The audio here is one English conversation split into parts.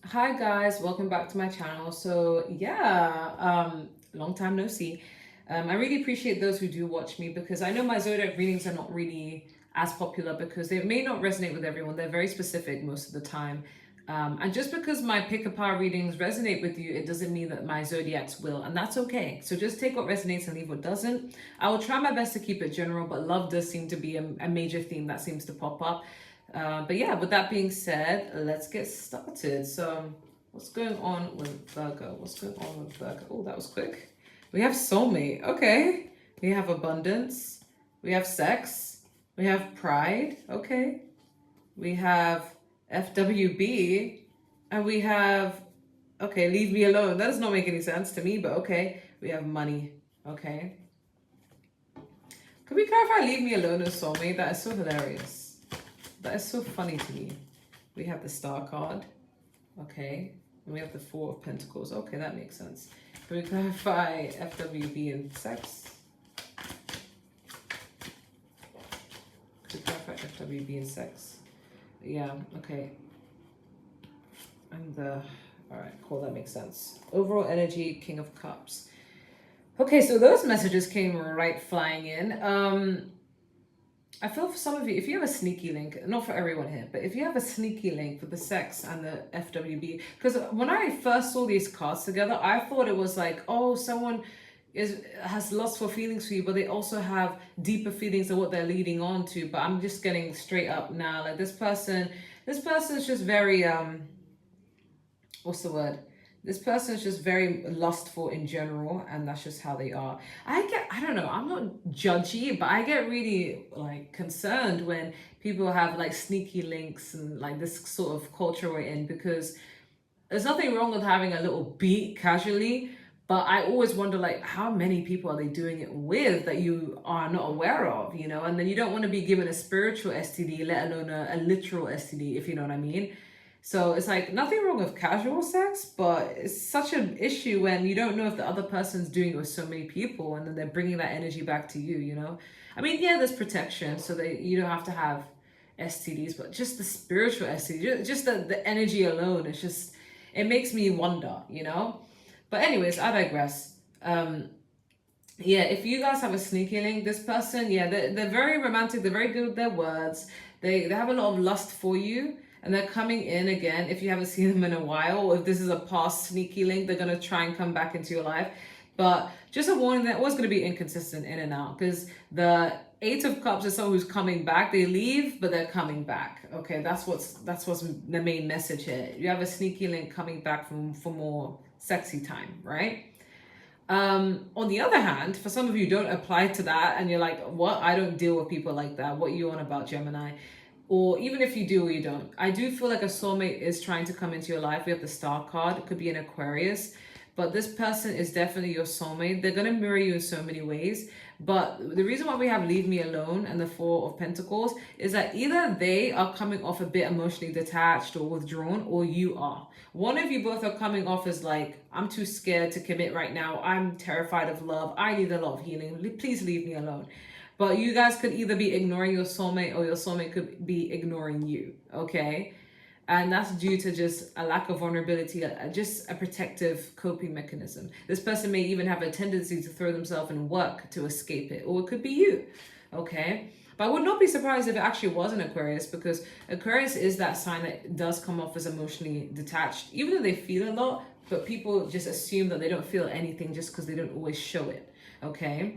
Hi guys, welcome back to my channel. So yeah, long time no see. I really appreciate those who do watch me because I know my zodiac readings are not really as popular because they may not resonate with everyone. They're very specific most of the time. And just because my pick a power readings resonate with you, it doesn't mean that my zodiacs will, and that's okay. So just take what resonates and leave what doesn't. I will try my best to keep it general, but love does seem to be a major theme that seems to pop up. But yeah, with that being said, let's get started. So, what's going on with Virgo? What's going on with Virgo? Oh, that was quick. We have soulmate. Okay. We have abundance. We have sex. We have pride. Okay. We have FWB. And we have, okay, leave me alone. That does not make any sense to me, but okay. We have money. Okay. Could we clarify leave me alone as soulmate? That is so hilarious. That is so funny to me. We have the star card. Okay. And we have the Four of Pentacles. Okay, that makes sense. Can we clarify FWB and sex? Can we clarify FWB and sex? Yeah, okay. And alright, cool, that makes sense. Overall energy, King of Cups. Okay, so those messages came right flying in. I feel for some of you, if you have a sneaky link, not for everyone here, but if you have a sneaky link with the sex and the FWB, because when I first saw these cards together, I thought it was like, oh, someone has lustful feelings for you, but they also have deeper feelings of what they're leading on to. But I'm just getting straight up now, like this person is just very what's the word? This person is just very lustful in general, and that's just how they are. I don't know, I'm not judgy, but I get really like concerned when people have like sneaky links and like this sort of culture we're in, because there's nothing wrong with having a little beat casually, but I always wonder like how many people are they doing it with that you are not aware of, you know? And then you don't want to be given a spiritual STD, let alone a literal STD, if you know what I mean. So it's like nothing wrong with casual sex, but it's such an issue when you don't know if the other person's doing it with so many people and then they're bringing that energy back to you, you know? I mean, yeah, there's protection so that you don't have to have STDs, but just the spiritual STD, just the energy alone, it's just, it makes me wonder, you know? But anyways, I digress. Yeah, if you guys have a sneaky link, this person, yeah, they're very romantic, they're very good with their words, they have a lot of lust for you, and they're coming in again. If you haven't seen them in a while, or if this is a past sneaky link, they're going to try and come back into your life. But just a warning, they're always going to be inconsistent in and out, because the Eight of Cups is someone who's coming back. They leave, but they're coming back. Okay, that's what's the main message here. You have a sneaky link coming back for more sexy time, right? On the other hand, for some of you don't apply to that and you're like, what? I don't deal with people like that. What are you on about, Gemini? Or even if you do or you don't, I do feel like a soulmate is trying to come into your life. We have the star card. It could be an Aquarius, but this person is definitely your soulmate. They're going to mirror you in so many ways. But the reason why we have leave me alone and the Four of Pentacles is that either they are coming off a bit emotionally detached or withdrawn, or you are. One of you both are coming off as like, I'm too scared to commit right now. I'm terrified of love. I need a lot of healing. Please leave me alone. But you guys could either be ignoring your soulmate or your soulmate could be ignoring you, okay? And that's due to just a lack of vulnerability, just a protective coping mechanism. This person may even have a tendency to throw themselves in work to escape it, or it could be you, okay? But I would not be surprised if it actually was an Aquarius, because Aquarius is that sign that does come off as emotionally detached, even though they feel a lot, but people just assume that they don't feel anything just because they don't always show it, okay?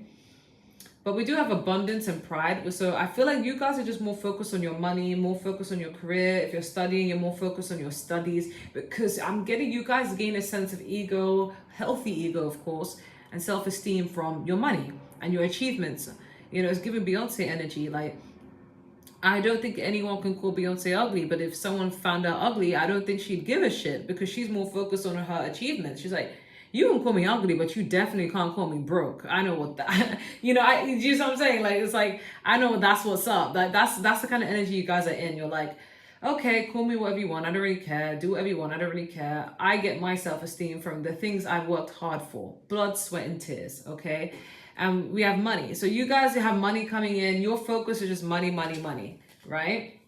But we do have abundance and pride. So I feel like you guys are just more focused on your money, more focused on your career. If you're studying, you're more focused on your studies. Because I'm getting you guys gain a sense of ego, healthy ego, of course, and self-esteem from your money and your achievements. You know, it's giving Beyonce energy. Like, I don't think anyone can call Beyonce ugly, but if someone found her ugly, I don't think she'd give a shit, because she's more focused on her achievements. She's like, you can call me ugly, but you definitely can't call me broke. I know what that, you know what I'm saying? Like, it's like, I know that's what's up. That's the kind of energy you guys are in. You're like, okay, call me whatever you want. I don't really care. Do whatever you want. I don't really care. I get my self-esteem from the things I've worked hard for. Blood, sweat, and tears, okay? And we have money. So you guys have money coming in. Your focus is just money, money, money, right?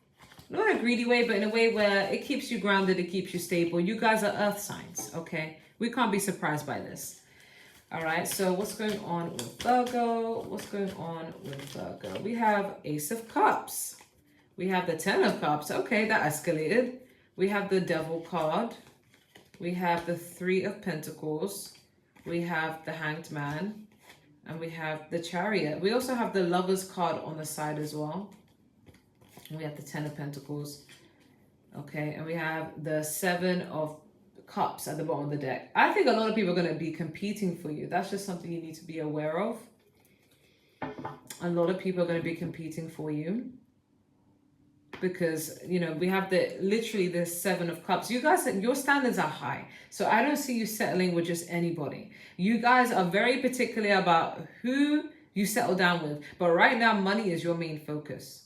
not in a greedy way, but in a way where it keeps you grounded, it keeps you stable. You guys are earth signs, okay? We can't be surprised by this. All right, so what's going on with Virgo? What's going on with Virgo? We have Ace of Cups. We have the Ten of Cups. Okay, that escalated. We have the Devil card. We have the Three of Pentacles. We have the Hanged Man. And we have the Chariot. We also have the Lovers card on the side as well. And we have the Ten of Pentacles. Okay, and we have the Seven of Cups at the bottom of the deck. I think a lot of people are going to be competing for you. That's just something you need to be aware of. A lot of people are going to be competing for you. Because, you know, we have literally the Seven of Cups. You guys, your standards are high. So I don't see you settling with just anybody. You guys are very particular about who you settle down with. But right now, money is your main focus.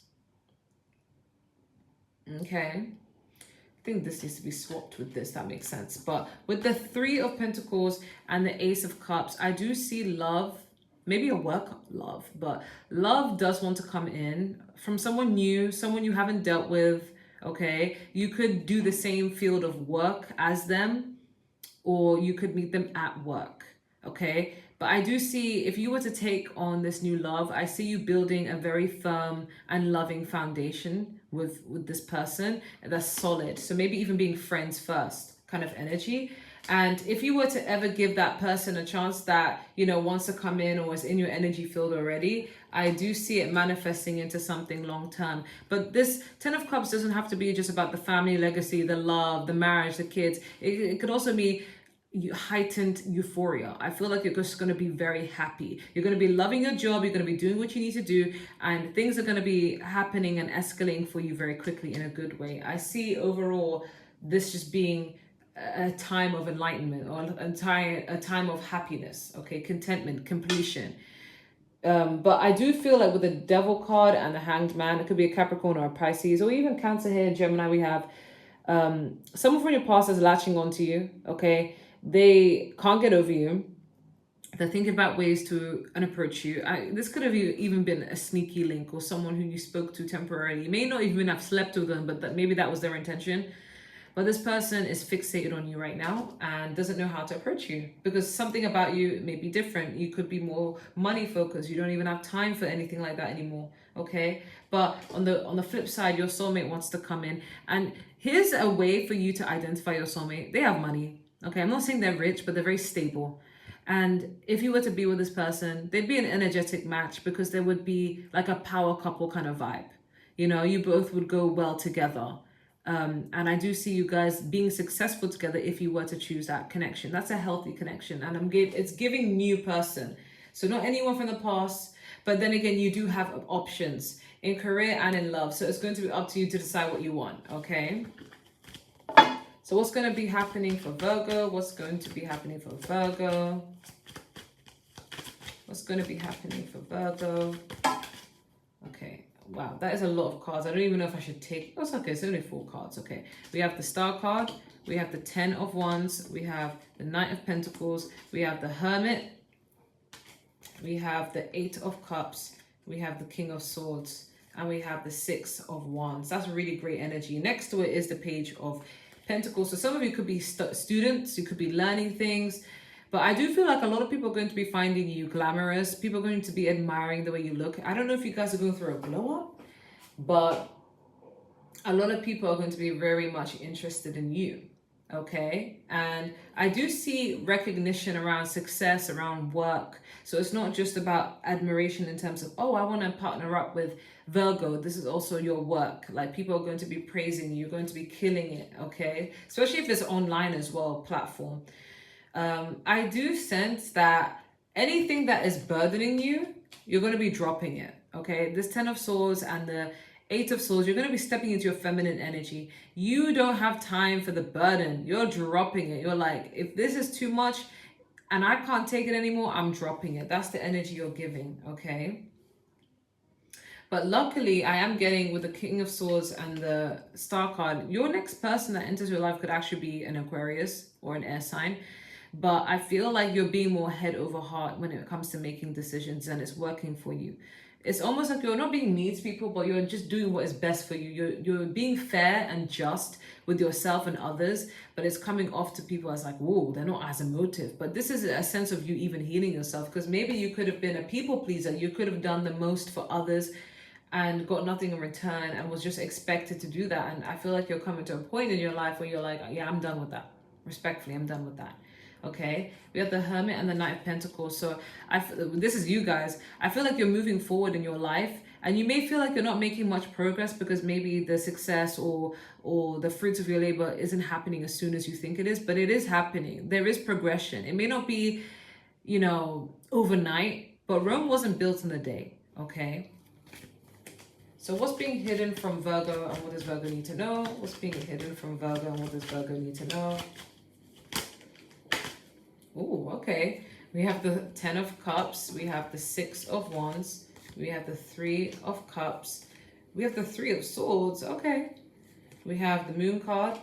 Okay. I think this needs to be swapped with this. That makes sense. But with the Three of Pentacles and the Ace of Cups, I do see love. Maybe a work love, but love does want to come in from someone new, someone you haven't dealt with, okay? You could do the same field of work as them, or you could meet them at work, okay? But I do see, if you were to take on this new love, I see you building a very firm and loving foundation with this person that's solid. So maybe even being friends first kind of energy. And if you were to ever give that person a chance that, you know, wants to come in or is in your energy field already, I do see it manifesting into something long term. But this Ten of Cups doesn't have to be just about the family legacy, the love, the marriage, the kids. It could also be heightened euphoria. I feel like you're just going to be very happy. You're going to be loving your job. You're going to be doing what you need to do. And things are going to be happening and escalating for you very quickly in a good way. I see overall this just being a time of enlightenment or a time of happiness, okay, contentment, completion. But I do feel like with the Devil card and the Hanged Man, it could be a Capricorn or a Pisces or even Cancer here in Gemini. We have someone from your past is latching onto you, okay? They can't get over you. They're thinking about ways to approach you. This could have even been a sneaky link or someone who you spoke to temporarily. You may not even have slept with them, but maybe that was their intention. But this person is fixated on you right now and doesn't know how to approach you because something about you may be different. You could be more money focused. You don't even have time for anything like that anymore. Okay. But on the flip side, your soulmate wants to come in. And here's a way for you to identify your soulmate. They have money. Okay. I'm not saying they're rich, but they're very stable. And if you were to be with this person, they'd be an energetic match because there would be like a power couple kind of vibe. You know, you both would go well together. And I do see you guys being successful together if you were to choose that connection. That's a healthy connection. And it's giving new person. So not anyone from the past, but then again, you do have options in career and in love. So it's going to be up to you to decide what you want, okay? So what's going to be happening for Virgo? What's going to be happening for Virgo? What's going to be happening for Virgo? Okay. Wow, that is a lot of cards. I don't even know if I should take... Oh, it's okay. It's only 4 cards. Okay. We have the Star card. We have the 10 of Wands. We have the Knight of Pentacles. We have the Hermit. We have the 8 of Cups. We have the King of Swords. And we have the 6 of Wands. That's really great energy. Next to it is the Page of Pentacles. So some of you could be students. You could be learning things. But I do feel like a lot of people are going to be finding you glamorous. People are going to be admiring the way you look. I don't know if you guys are going through a glow up, but a lot of people are going to be very much interested in you, okay? And I do see recognition around success, around work. So it's not just about admiration in terms of, oh, I want to partner up with Virgo. This is also your work. Like people are going to be praising you. You're going to be killing it, okay? Especially if it's online as well, platform. I do sense that anything that is burdening you, you're going to be dropping it, okay? This 10 of Swords and the 8 of Swords, you're going to be stepping into your feminine energy. You don't have time for the burden. You're dropping it. You're like, if this is too much and I can't take it anymore, I'm dropping it. That's the energy you're giving, okay? But luckily, I am getting with the King of Swords and the Star card, your next person that enters your life could actually be an Aquarius or an air sign. But I feel like you're being more head over heart when it comes to making decisions and it's working for you. It's almost like you're not being mean to people, but you're just doing what is best for you. You're being fair and just with yourself and others, but it's coming off to people as like, whoa, they're not as emotive. But this is a sense of you even healing yourself, because maybe you could have been a people pleaser. You could have done the most for others and got nothing in return and was just expected to do that. And I feel like you're coming to a point in your life where you're like, yeah, I'm done with that. Respectfully, I'm done with that. Okay, we have the Hermit and the Knight of Pentacles. So this is you guys. I feel like you're moving forward in your life, and you may feel like you're not making much progress because maybe the success or the fruits of your labor isn't happening as soon as you think it is, but it is happening. There is progression. It may not be, overnight, but Rome wasn't built in a day. Okay. So what's being hidden from Virgo, and what does Virgo need to know? What's being hidden from Virgo, and what does Virgo need to know? Oh, okay. We have the 10 of Cups. We have the 6 of Wands. We have the 3 of Cups. We have the 3 of Swords. Okay. We have the Moon card,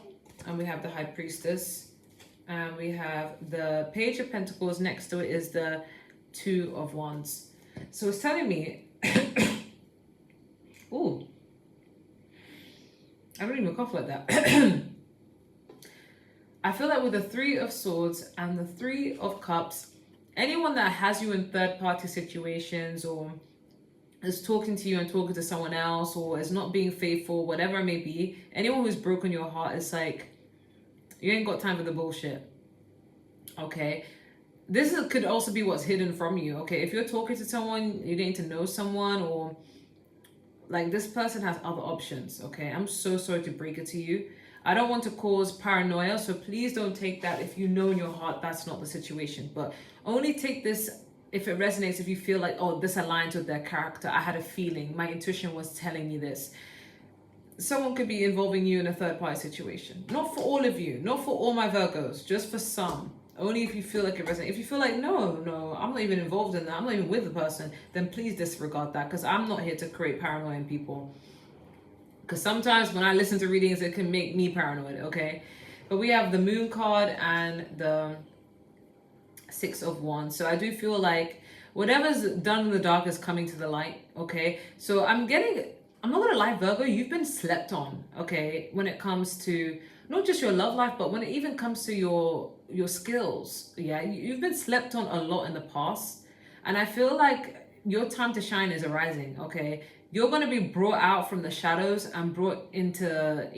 and we have the High Priestess. And we have the Page of Pentacles. Next to it is the 2 of Wands. So it's telling me... Ooh. I don't even cough like that. I feel like with the 3 of Swords and the 3 of Cups, anyone that has you in third-party situations or is talking to you and talking to someone else or is not being faithful, whatever it may be, anyone who's broken your heart, is like, you ain't got time for the bullshit. Okay? Could also be what's hidden from you. Okay? If you're talking to someone, you're getting to know someone, or like this person has other options. Okay? I'm so sorry to break it to you. I don't want to cause paranoia, so please don't take that if you know in your heart that's not the situation. But only take this if it resonates, if you feel like, oh, this aligns with their character. I had a feeling. My intuition was telling me this. Someone could be involving you in a third-party situation. Not for all of you. Not for all my Virgos. Just for some. Only if you feel like it resonates. If you feel like, no, I'm not even involved in that. I'm not even with the person. Then please disregard that, because I'm not here to create paranoia in people. Because sometimes when I listen to readings, it can make me paranoid, okay? But we have the Moon card and the 6 of Wands. So I do feel like whatever's done in the dark is coming to the light, okay? So I'm not going to lie, Virgo, you've been slept on, okay? When it comes to not just your love life, but when it even comes to your skills, yeah? You've been slept on a lot in the past. And I feel like your time to shine is arising, okay? You're going to be brought out from the shadows and brought into,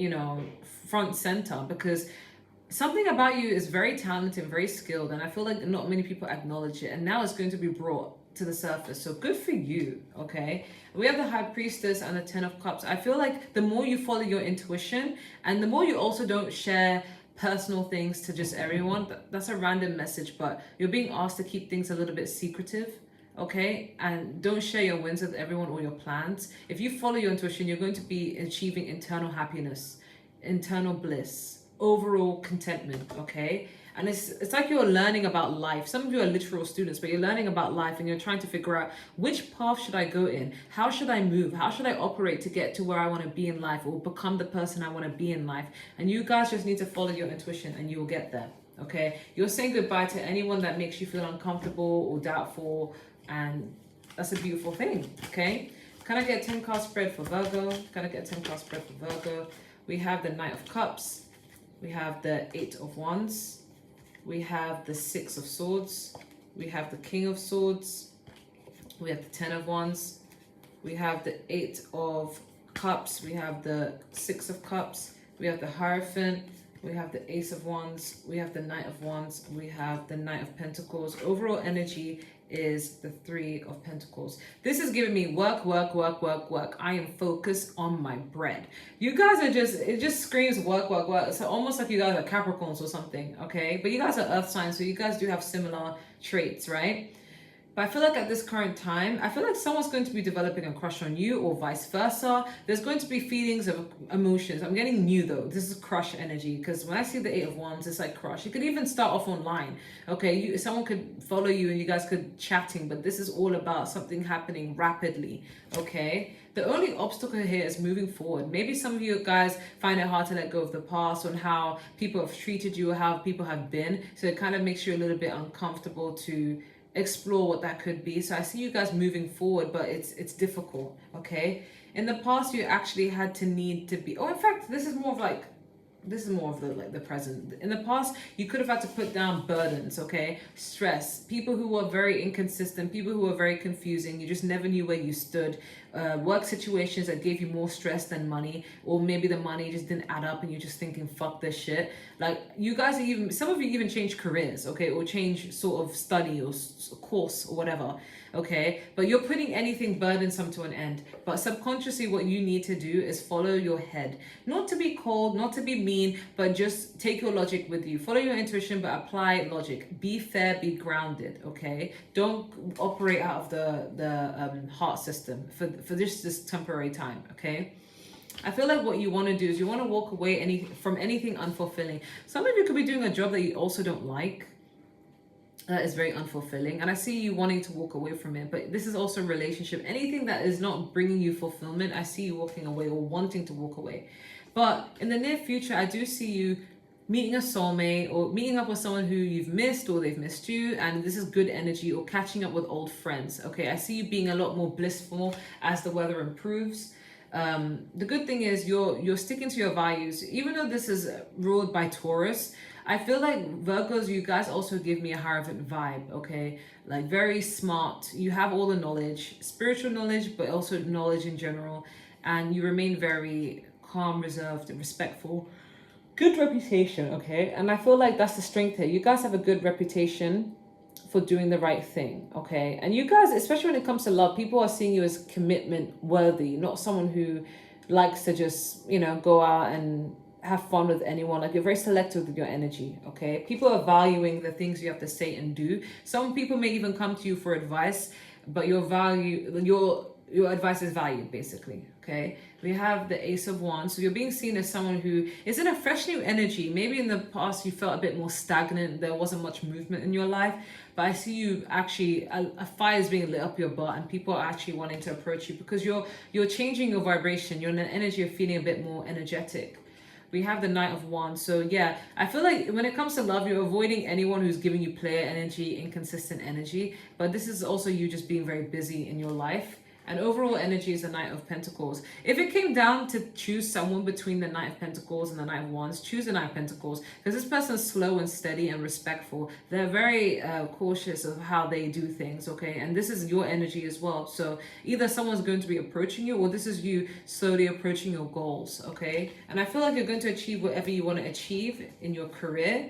front center, because something about you is very talented, very skilled, and I feel like not many people acknowledge it, and now it's going to be brought to the surface. So good for you, okay? We have the High Priestess and the 10 of Cups. I feel like the more you follow your intuition, and the more you also don't share personal things to just everyone, that's a random message, but you're being asked to keep things a little bit secretive. Okay, and don't share your wins with everyone or your plans. If you follow your intuition, you're going to be achieving internal happiness, internal bliss, overall contentment. Okay, and it's like you're learning about life. Some of you are literal students, but you're learning about life and you're trying to figure out, which path should I go in? How should I move? How should I operate to get to where I want to be in life, or become the person I want to be in life? And you guys just need to follow your intuition and you will get there. Okay, you're saying goodbye to anyone that makes you feel uncomfortable or doubtful. And that's a beautiful thing, okay? Can I get a 10 card spread for Virgo? Can I get a 10 card spread for Virgo? We have the Knight of Cups. We have the 8 of Wands. We have the 6 of Swords. We have the King of Swords. We have the 10 of Wands. We have the 8 of Cups. We have the 6 of Cups. We have the Hierophant. We have the Ace of Wands. We have the Knight of Wands. We have the Knight of Pentacles. Overall energy is the 3 of Pentacles. This is giving me work. I am focused on my bread. You guys are it just screams work. So almost like you guys are Capricorns or something, okay? But you guys are earth signs, so you guys do have similar traits, right? But I feel like at this current time, I feel like someone's going to be developing a crush on you, or vice versa. There's going to be feelings of emotions. I'm getting new though. This is crush energy, because when I see the 8 of Wands, it's like crush. It could even start off online. Okay, someone could follow you and you guys could chatting, but this is all about something happening rapidly. Okay, the only obstacle here is moving forward. Maybe some of you guys find it hard to let go of the past, on how people have treated you, or how people have been. So it kind of makes you a little bit uncomfortable to explore what that could be. So I see you guys moving forward, but it's difficult, okay? In the past, you actually had to need to be, in fact, this is more of like, this is more of the present. In the past, you could have had to put down burdens, okay? Stress, people who were very inconsistent, people who were very confusing. You just never knew where you stood. Work situations that gave you more stress than money, or maybe the money just didn't add up and you're just thinking, fuck this shit. Like, you guys are even, some of you even change careers, okay? Or change sort of study or course or whatever, okay? But you're putting anything burdensome to an end. But subconsciously, what you need to do is follow your head. Not to be cold, not to be mean, but just take your logic with you. Follow your intuition, but apply logic. Be fair, be grounded, okay? Don't operate out of the heart system for this temporary time, okay? I feel like what you want to do is you want to walk away from anything unfulfilling. Some of you could be doing a job that you also don't like. That is very unfulfilling, and I see you wanting to walk away from it. But this is also a relationship. Anything that is not bringing you fulfillment, I see you walking away or wanting to walk away. But in the near future, I do see you meeting a soulmate or meeting up with someone who you've missed or they've missed you, and this is good energy, or catching up with old friends. Okay, I see you being a lot more blissful as the weather improves. The good thing is you're sticking to your values, even though this is ruled by Taurus. I feel like Virgos, you guys also give me a Hierophant vibe, okay? Like very smart. You have all the knowledge, spiritual knowledge, but also knowledge in general. And you remain very calm, reserved, and respectful. Good reputation, okay? And I feel like that's the strength here. You guys have a good reputation for doing the right thing, okay? And you guys, especially when it comes to love, people are seeing you as commitment worthy, not someone who likes to just, go out and have fun with anyone. Like, you're very selective with your energy, okay? People are valuing the things you have to say and do. Some people may even come to you for advice, but your advice is valued, basically, okay? We have the Ace of Wands. So you're being seen as someone who is in a fresh new energy. Maybe in the past you felt a bit more stagnant. There wasn't much movement in your life. But I see you actually, a fire is being lit up your butt, and people are actually wanting to approach you because you're changing your vibration. You're in an energy of feeling a bit more energetic. We have the Knight of Wands. So yeah, I feel like when it comes to love, you're avoiding anyone who's giving you player energy, inconsistent energy. But this is also you just being very busy in your life. And overall energy is the Knight of Pentacles. If it came down to choose someone between the Knight of Pentacles and the Knight of Wands, choose the Knight of Pentacles, because this person is slow and steady and respectful. They're very cautious of how they do things, okay? And this is your energy as well. So either someone's going to be approaching you, or this is you slowly approaching your goals, okay? And I feel like you're going to achieve whatever you want to achieve in your career,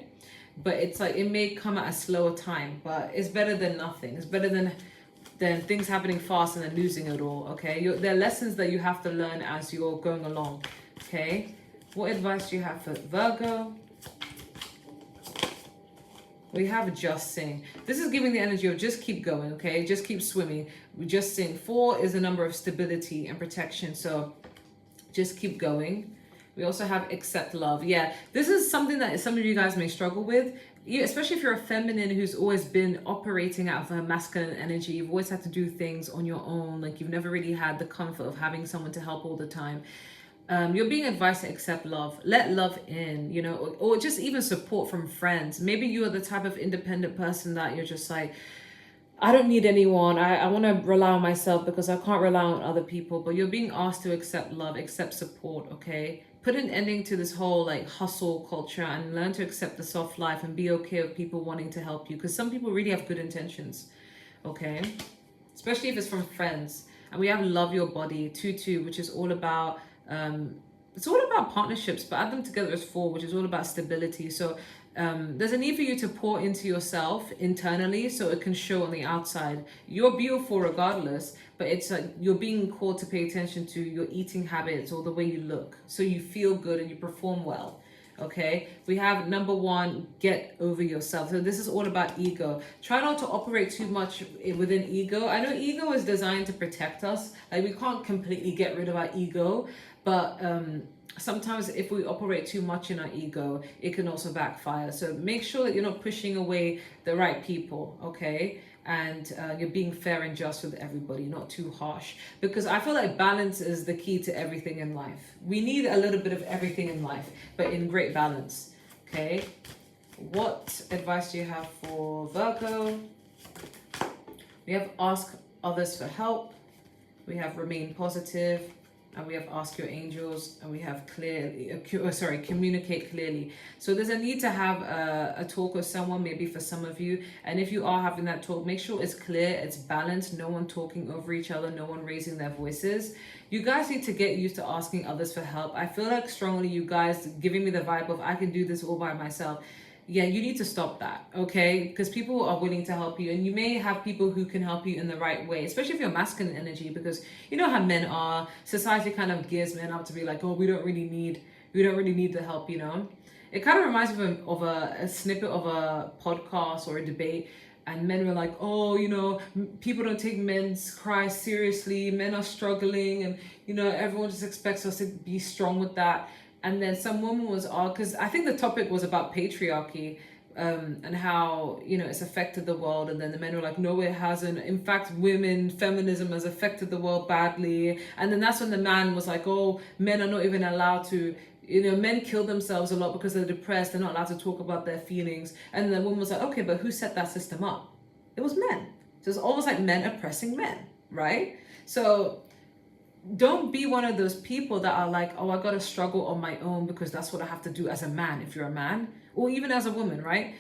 but it's like it may come at a slower time, but it's better than nothing. It's better than things happening fast and then losing it all, okay? There are lessons that you have to learn as you're going along, okay? What advice do you have for Virgo? We have just sing. This is giving the energy of just keep going, okay? Just keep swimming. We just sing. 4 is a number of stability and protection, so just keep going. We also have accept love. Yeah, this is something that some of you guys may struggle with, especially if you're a feminine who's always been operating out of her masculine energy. You've always had to do things on your own. Like, you've never really had the comfort of having someone to help all the time. You're being advised to accept love, let love in, or just even support from friends. Maybe you are the type of independent person that you're just like, I don't need anyone. I want to rely on myself because I can't rely on other people. But you're being asked to accept love, accept support, okay? Put an ending to this whole hustle culture and learn to accept the soft life and be okay with people wanting to help you, because some people really have good intentions, okay? Especially if it's from friends. And we have love your body, 2-2, which is all about it's all about partnerships, but add them together as 4, which is all about stability. So there's a need for you to pour into yourself internally so it can show on the outside. You're beautiful regardless, but it's like you're being called to pay attention to your eating habits or the way you look, so you feel good and you perform well, okay? We have number 1, get over yourself. So this is all about ego. Try not to operate too much within ego. I know ego is designed to protect us. Like, we can't completely get rid of our ego, but sometimes if we operate too much in our ego, it can also backfire. So make sure that you're not pushing away the right people, okay? And you're being fair and just with everybody, not too harsh. Because I feel like balance is the key to everything in life. We need a little bit of everything in life, but in great balance, okay? What advice do you have for Virgo? We have ask others for help. We have remain positive. And we have ask your angels, and we have communicate clearly. So there's a need to have a talk with someone, maybe for some of you. And if you are having that talk, make sure it's clear, it's balanced, no one talking over each other, no one raising their voices. You guys need to get used to asking others for help. I feel like strongly you guys giving me the vibe of I can do this all by myself. Yeah, you need to stop that, okay? Because people are willing to help you, and you may have people who can help you in the right way, especially if you're masculine energy, because you know how men are. Society kind of gears men up to be like, oh, we don't really need the help, you know? It kind of reminds me of a snippet of a podcast or a debate, and men were like, oh, you know, people don't take men's cries seriously, men are struggling, and, you know, everyone just expects us to be strong with that. And then some woman was all, because I think the topic was about patriarchy, and how, you know, it's affected the world. And then the men were like, no, it hasn't. In fact, feminism has affected the world badly. And then that's when the man was like, oh, men are not even allowed to, you know, men kill themselves a lot because they're depressed. They're not allowed to talk about their feelings. And the woman was like, okay, but who set that system up? It was men. So it's almost like men oppressing men, right? So don't be one of those people that are like, oh, I gotta struggle on my own because that's what I have to do as a man, if you're a man, or even as a woman, right?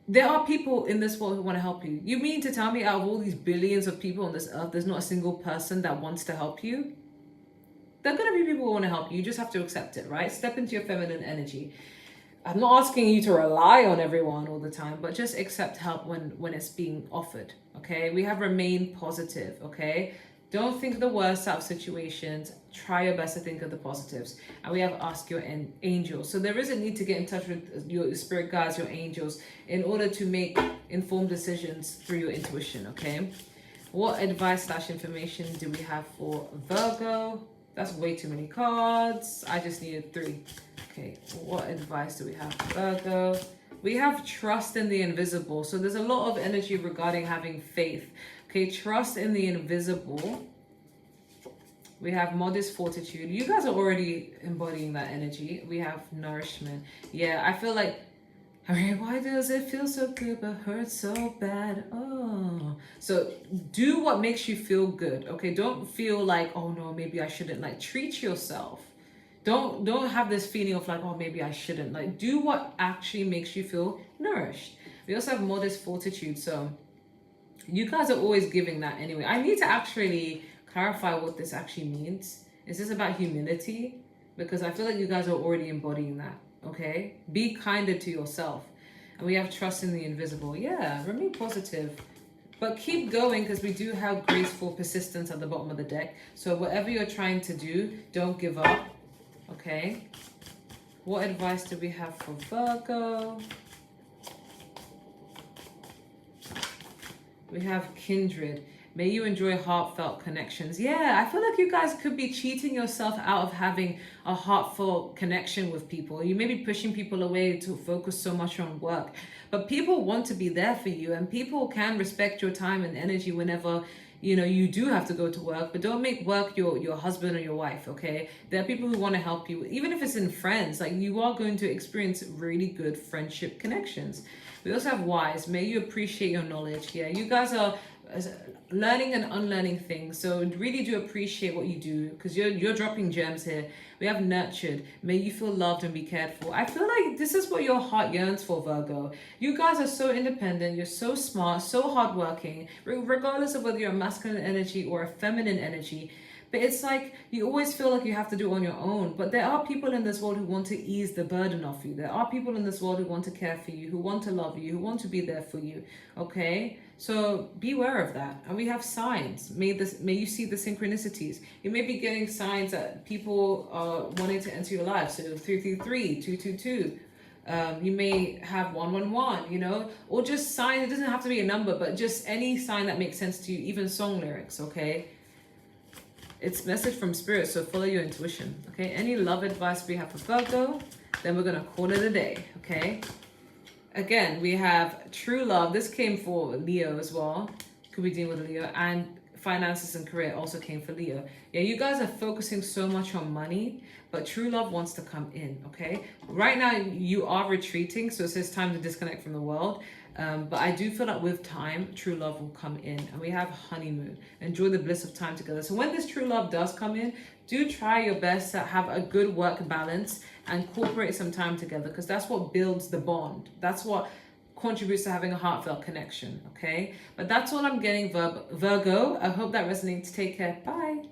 There are people in this world who want to help you. You mean to tell me out of all these billions of people on this earth, there's not a single person that wants to help you? There are gonna be people who want to help you. You just have to accept it, right? Step into your feminine energy. I'm not asking you to rely on everyone all the time, but just accept help when it's being offered, okay? We have remain positive, okay? Don't think the worst out of situations. Try your best to think of the positives. And we have ask your angels. So there is a need to get in touch with your spirit guides, your angels, in order to make informed decisions through your intuition, okay? What advice / information do we have for Virgo? That's way too many cards. I just needed 3. Okay, what advice do we have for Virgo? We have trust in the invisible. So there's a lot of energy regarding having faith. Okay, trust in the invisible. We have modest fortitude. You guys are already embodying that energy. We have nourishment. Yeah, I feel like, why does it feel so good but hurt so bad? Oh, so do what makes you feel good. Okay, don't feel like, oh no, maybe I shouldn't. Like, treat yourself. Don't have this feeling of like, oh, maybe I shouldn't. Like, do what actually makes you feel nourished. We also have modest fortitude. So you guys are always giving that anyway. I need to actually clarify what this actually means. Is this about humility? Because I feel like you guys are already embodying that, okay? Be kinder to yourself. And we have trust in the invisible. Yeah, remain positive. But keep going, because we do have graceful persistence at the bottom of the deck. So whatever you're trying to do, don't give up, okay? What advice do we have for Virgo? We have kindred. May you enjoy heartfelt connections. Yeah, I feel like you guys could be cheating yourself out of having a heartfelt connection with people. You may be pushing people away to focus so much on work. But people want to be there for you, and people can respect your time and energy whenever, you know, you do have to go to work. But don't make work your husband or your wife, okay? There are people who want to help you, even if it's in friends. Like, you are going to experience really good friendship connections. We also have wise. May you appreciate your knowledge. Yeah, you guys are learning and unlearning things, so really do appreciate what you do, because you're dropping gems here. We have nurtured. May you feel loved and be cared for. I feel like this is what your heart yearns for, Virgo. You guys are so independent. You're so smart, so hardworking, regardless of whether you're a masculine energy or a feminine energy. But it's like you always feel like you have to do it on your own. But there are people in this world who want to ease the burden off you. There are people in this world who want to care for you, who want to love you, who want to be there for you. Okay? So be aware of that. And we have signs. May you see the synchronicities. You may be getting signs that people are wanting to enter your life. So 333, 222. You may have 111, you know, or just sign. It doesn't have to be a number, but just any sign that makes sense to you, even song lyrics, okay? It's message from spirit, so follow your intuition, okay? Any love advice we have for Virgo, then we're gonna call it a day, okay? Again, we have true love. This came for Leo as well. Could be dealing with Leo. And finances and career also came for Leo. Yeah, you guys are focusing so much on money, but true love wants to come in, okay? Right now, you are retreating, so it says time to disconnect from the world. But I do feel that with time, true love will come in. And we have honeymoon. Enjoy the bliss of time together. So when this true love does come in, do try your best to have a good work balance and incorporate some time together, because that's what builds the bond. That's what contributes to having a heartfelt connection, okay? But that's all I'm getting, Virgo. I hope that resonates. Take care. Bye.